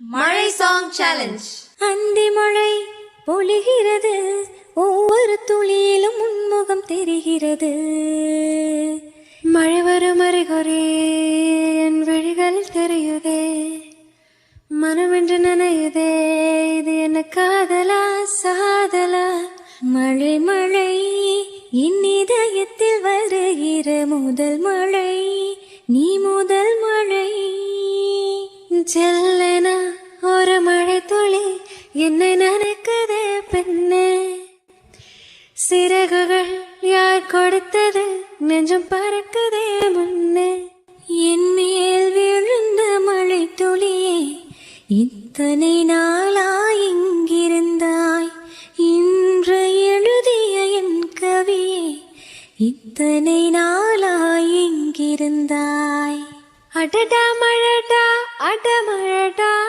மழை song challenge. அந்தி மழை பொழிகிறது, ஒவ்வொரு துளியிலும் உன்முகம் தெரிகிறது. மழை வரும் அறிகுறி என் விழிகளில் தெரியுதே, மனமென்று நனையுதே, இது என்ன காதலா சாதலா? மழை மழை என் இதயத்தில் வருகிற முதல் மழை, நீ முதல் மழை. செல்லனா ஒரு மழை துளி என்னை நனைக்குதே பெண்ணே, சிறகுகள் யார் கொடுத்தது, நெஞ்சம் பறக்குதே முன்னே. என் மேல் விழுந்த மழை துளியே, இத்தனை நாளாய் எங்கிருந்தாய்? இன்று எழுதிய என் கவியே, இத்தனை நாளாய் எங்கிருந்தாய்? அடடா மழடா அடமழடா.